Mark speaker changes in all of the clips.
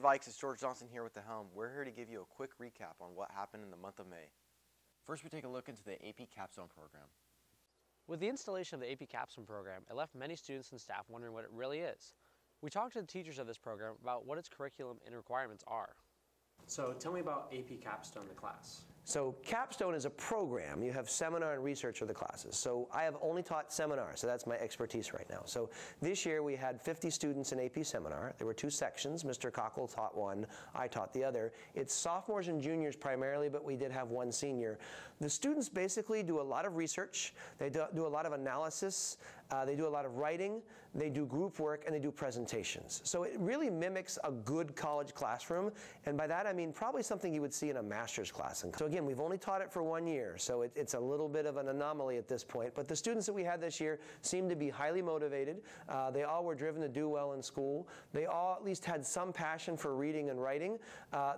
Speaker 1: Vikes, it's George Johnson here with the Helm. We're here to give you a quick recap on what happened in the month of May. First, we take a look into the AP Capstone program.
Speaker 2: With the installation of the AP Capstone program, it left many students and staff wondering what it really is. We talked to the teachers of this program about what its curriculum and requirements are.
Speaker 3: So tell me about AP Capstone, the class.
Speaker 4: So Capstone is a program. You have seminar and research are the classes. So I have only taught seminars, so that's my expertise right now. So this year we had 50 students in AP Seminar. There were 2 sections. Mr. Cockle taught one, I taught the other. It's sophomores and juniors primarily, but we did have 1 senior. The students basically do a lot of research. They do a lot of analysis. They do a lot of writing. They do group work, and they do presentations. So it really mimics a good college classroom, and by that I mean probably something you would see in a master's class. So again, we've only taught it for 1 year, so it's a little bit of an anomaly at this point. But the students that we had this year seemed to be highly motivated. They all were driven to do well in school. They all at least had some passion for reading and writing.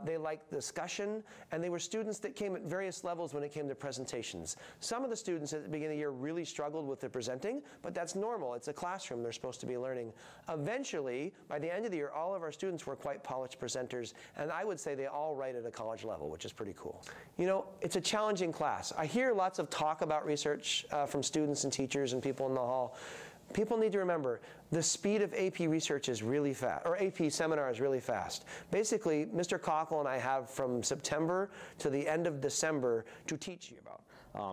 Speaker 4: They liked discussion, and they were students that came at various levels when it came to presentations. Some of the students at the beginning of the year really struggled with the presenting, but that's normal. It's a classroom. They're supposed to be learning. Eventually, by the end of the year, all of our students were quite polished presenters, and I would say they all write at a college level, which is pretty cool. You know, it's a challenging class. I hear lots of talk about research from students and teachers and people in the hall. People need to remember the speed of AP research is really fast, or AP seminar is really fast. Basically, Mr. Cockle and I have from September to the end of December to teach you about.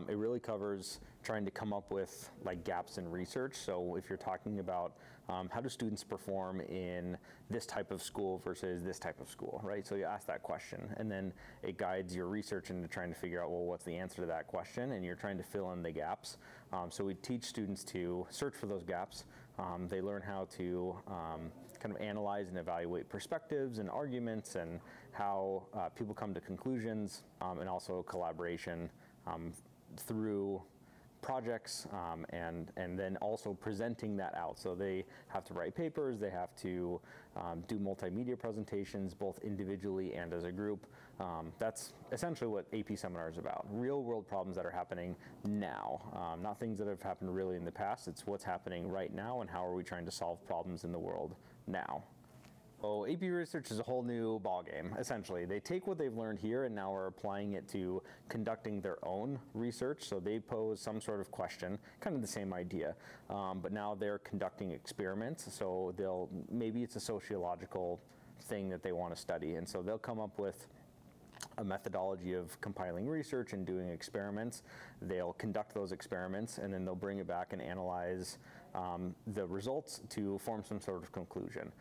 Speaker 5: It really covers trying to come up with like gaps in research. So if you're talking about how do students perform in this type of school versus this type of school, right? So you ask that question, and then it guides your research into trying to figure out, well, what's the answer to that question, and you're trying to fill in the gaps. So we teach students to search for those gaps. They learn how to kind of analyze and evaluate perspectives and arguments and how people come to conclusions, and also collaboration through projects, and then also presenting that out. So they have to write papers, they have to do multimedia presentations, both individually and as a group. That's essentially what AP Seminar is about. Real world problems that are happening now, not things that have happened really in the past. It's what's happening right now and how are we trying to solve problems in the world now. Oh, AP research is a whole new ballgame, essentially. They take what they've learned here and now are applying it to conducting their own research. So they pose some sort of question, kind of the same idea, but now they're conducting experiments. So maybe it's a sociological thing that they want to study, and so they'll come up with a methodology of compiling research and doing experiments. They'll conduct those experiments, and then they'll bring it back and analyze the results to form some sort of conclusion.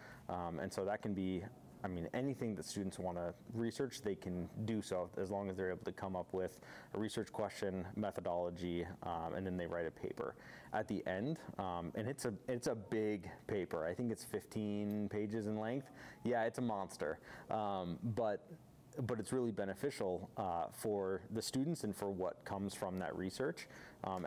Speaker 5: And so that can be, I mean, anything that students want to research, they can do so as long as they're able to come up with a research question, methodology, and then they write a paper. At the end, and it's a big paper. I think it's 15 pages in length. Yeah, it's a monster. But it's really beneficial for the students and for what comes from that research.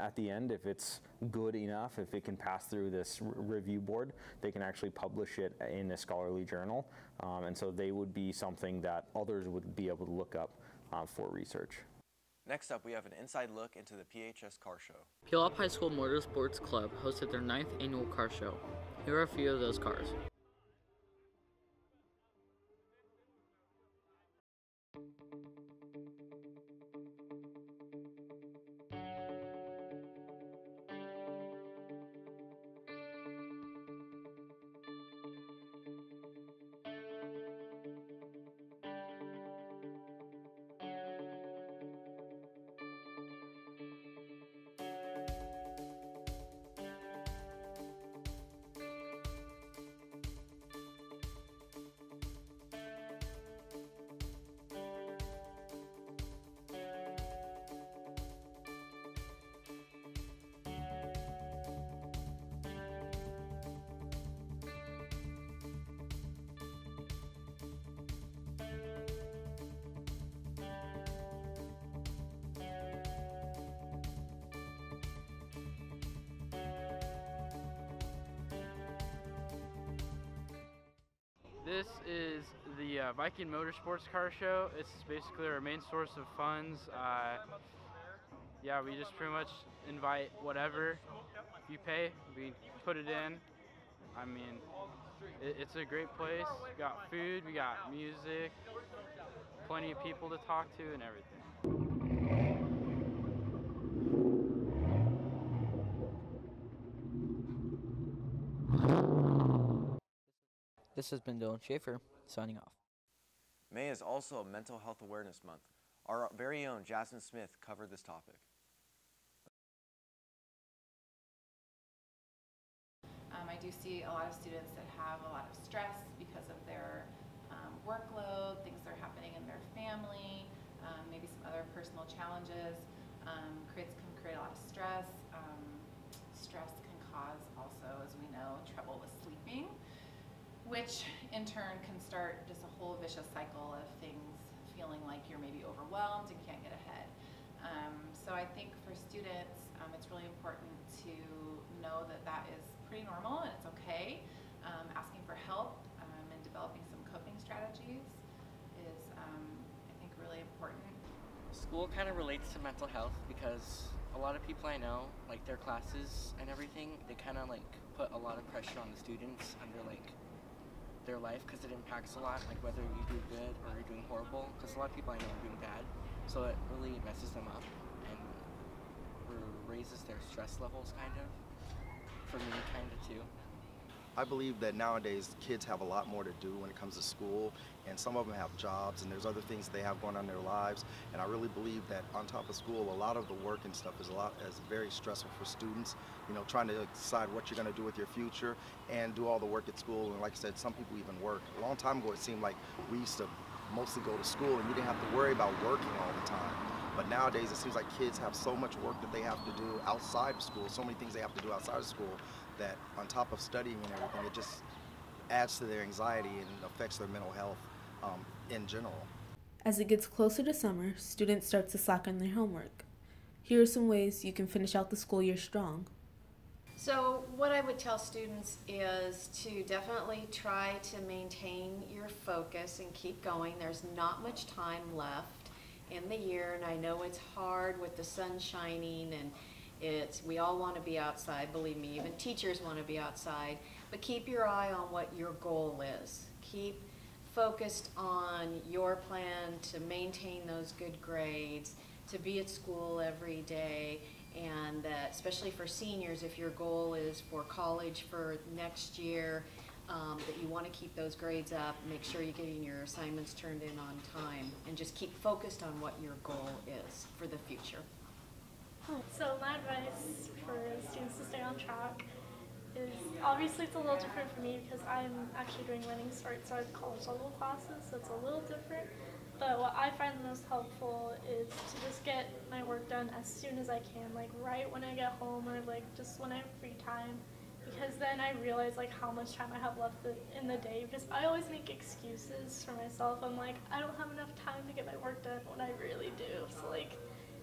Speaker 5: At the end, if it's good enough, if it can pass through this review board, they can actually publish it in a scholarly journal. And so they would be something that others would be able to look up for research.
Speaker 1: Next up, we have an inside look into the PHS Car Show.
Speaker 6: Puyallup High School Motorsports Club hosted their 9th annual car show. Here are a few of those cars.
Speaker 7: This is the Viking Motorsports Car Show. It's basically our main source of funds. Yeah, we just pretty much invite whatever you pay. We put it in. I mean, It's a great place. We got food, we got music, plenty of people to talk to and everything.
Speaker 8: This has been Dylan Schaefer, signing off.
Speaker 1: May is also Mental Health Awareness Month. Our very own Jasmine Smith covered this topic.
Speaker 9: I do see a lot of students that have a lot of stress because of their workload, things that are happening in their family, maybe some other personal challenges. Can create a lot of stress. Stress can cause also, as we know, trouble with sleeping, which in turn can start just a whole vicious cycle of things feeling like you're maybe overwhelmed and can't get ahead. So I think for students, it's really important to know that that is pretty normal and it's okay. Asking for help and developing some coping strategies is, I think, really important.
Speaker 10: School kind of relates to mental health because a lot of people I know, like their classes and everything, they kind of like put a lot of pressure on the students under like their life because it impacts a lot, like whether you do good or you're doing horrible, because a lot of people I know are doing bad, so it really messes them up and raises their stress levels kind of, for me kind of too.
Speaker 11: I believe that nowadays kids have a lot more to do when it comes to school, and some of them have jobs and there's other things they have going on in their lives, and I really believe that on top of school a lot of the work and stuff is very stressful for students, you know, trying to decide what you're going to do with your future and do all the work at school. And like I said, some people even work. A long time ago it seemed like we used to mostly go to school and you didn't have to worry about working all the time. But nowadays it seems like kids have so much work that they have to do outside of school, so many things they have to do outside of school, that on top of studying and everything, it just adds to their anxiety and affects their mental health in general.
Speaker 12: As it gets closer to summer, students start to slack on their homework. Here are some ways you can finish out the school year strong.
Speaker 13: So what I would tell students is to definitely try to maintain your focus and keep going. There's not much time left in the year, and I know it's hard with the sun shining, and we all want to be outside, believe me, even teachers want to be outside, but keep your eye on what your goal is. Keep focused on your plan to maintain those good grades, to be at school every day, and especially for seniors, if your goal is for college for next year, that you want to keep those grades up, make sure you're getting your assignments turned in on time, and just keep focused on what your goal is for the future.
Speaker 14: So my advice for students to stay on track is, obviously it's a little different for me because I'm actually doing running outside college level classes, so it's a little different. But what I find the most helpful is to just get my work done as soon as I can, like right when I get home or like just when I have free time, because then I realize like how much time I have left in the day, because I always make excuses for myself. I'm like, I don't have enough time to get my work done when I really do. So like,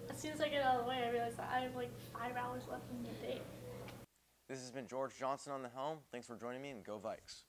Speaker 14: as soon as I get out of the way, I realize that I have like 5 hours left in the day.
Speaker 1: This has been George Johnson on the helm. Thanks for joining me, and go Vikes.